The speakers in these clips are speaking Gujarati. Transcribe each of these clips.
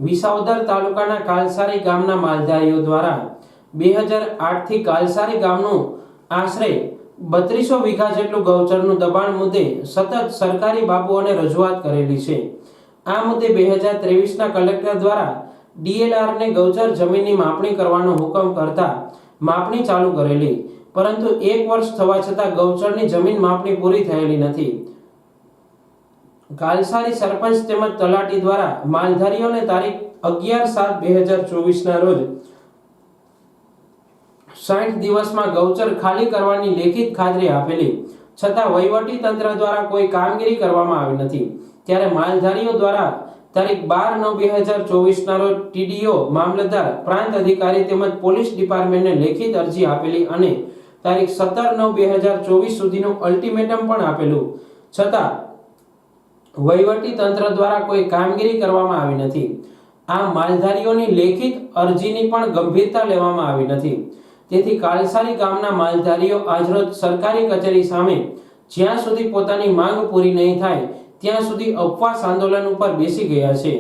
વિસાવદર તાલુકાના કાલસારી ગામના માલધારીઓ દ્વારા 2008 થી કાલસારી ગામનું આશરે 3200 વીઘા જેટલું ગૌચરનું દબાણ મુદ્દે સતત સરકારી બાબુઓને રજૂઆત કરેલી છે। આ મુદ્દે 2023ના કલેક્ટર દ્વારા ડીએલઆરને ગૌચર જમીનની માપણી કરવાનો હુકમ કરતા માપણી ચાલુ કરેલી, પરંતુ 1 વર્ષ થવા છતાં ગૌચરની જમીન માપણી પૂરી થયેલી નથી। કાલસારી સરપંચ તેમજ તલાટી દ્વારા માલધારીઓને તારીખ 11/7/2024ના રોજ 60 દિવસમાં ગૌચર ખાલી કરવાની લેખિત ખાતરી આપેલી, છતાં વહીવટી તંત્ર દ્વારા કોઈ કામગીરી કરવામાં આવી નથી। ત્યારે માલધારીઓ દ્વારા તારીખ 12/9/2024ના રોજ ટીડીઓ, મામલતદાર, પ્રાંત અધિકારી તેમજ પોલીસ ડિપાર્ટમેન્ટને લેખિત અરજી આપેલી અને તારીખ 17/9/2024 સુધીનું અલ્ટિમેટમ પણ આપેલું, છતાં વહીવટી તંત્ર દ્વારા કોઈ કામગીરી કરવામાં આવી નથી। આ માલધારીઓની લેખિત અરજીની પણ ગંભીરતા લેવામાં આવી નથી। તેથી કાલસારી ગામના માલધારીઓ આજરોજ સરકારી કચેરી સામે જ્યાં સુધી પોતાની માંગ પૂરી નહીં થાય ત્યાં સુધી ઉપવાસ આંદોલન ઉપર બેસી ગયા છે।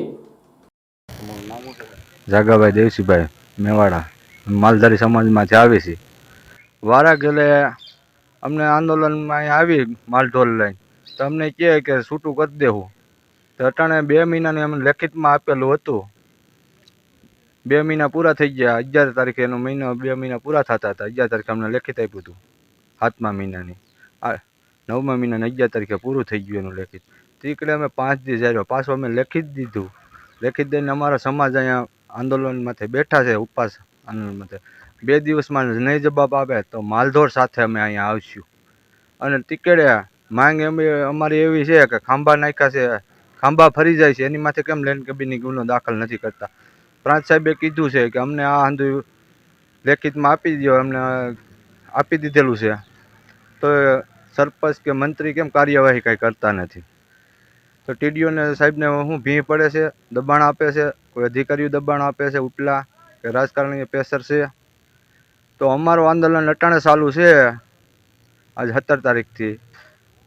જાગાભાઈ દેવસીભાઈ મેવાડા માલધારી સમાજમાંથી આવી છે। વારા ગેલે અમને આંદોલનમાં આવી માલઢોર લઈને તો અમને કહે કે છૂટું કરી દેવું, તો અટાણે 2 મહિનાની અમને લેખિતમાં આપેલું હતું। 2 મહિના પૂરા થઈ ગયા, 11 તારીખે એનો મહિનો 2 મહિના પૂરા થતા હતા। 11 તારીખે અમને લેખિત આપ્યું હતું 7મા મહિનાની, 9મા મહિનાની 11 તારીખે પૂરું થઈ ગયું એનું લેખિત। તીકડે અમે 5 દી જાય, પાછું અમે લેખિત દીધું। લેખિત દઈને અમારા સમાજ અહીંયા આંદોલનમાંથી બેઠા છે, ઉપવાસ આંદોલનમાંથી। 2 દિવસમાં નહીં જવાબ આવે તો માલઢોર સાથે અમે અહીંયા આવીશું। અને તીકડે માંગ અમારી એવી છે કે ખાંભા નાખ્યા છે, ખાંભા ફરી જાય છે, એની માથે કેમ લેન્ડ કબીરની ગુનો દાખલ નથી કરતા? પ્રાંત સાહેબે કીધું છે કે અમને આ આંધું લેખિતમાં આપી દો, અમને આપી દીધેલું છે, તો સરપંચ કે મંત્રી કેમ કાર્યવાહી કાંઈ કરતા નથી? તો ટીડીઓને સાહેબને શું ભીં પડે છે? દબાણ આપે છે? કોઈ અધિકારીઓ દબાણ આપે છે ઉપલા કે રાજકારણીય પ્રેશર છે? તો અમારું આંદોલન અટાણે ચાલુ છે આજ 17 તારીખથી।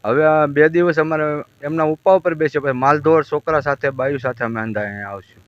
હવે આ 2 દિવસ અમારે એમના ઉપા ઉપર બેસે, પછી માલઢોર છોકરા સાથે, બાયુ સાથે અમે અંધારે અહીંયા આવશું।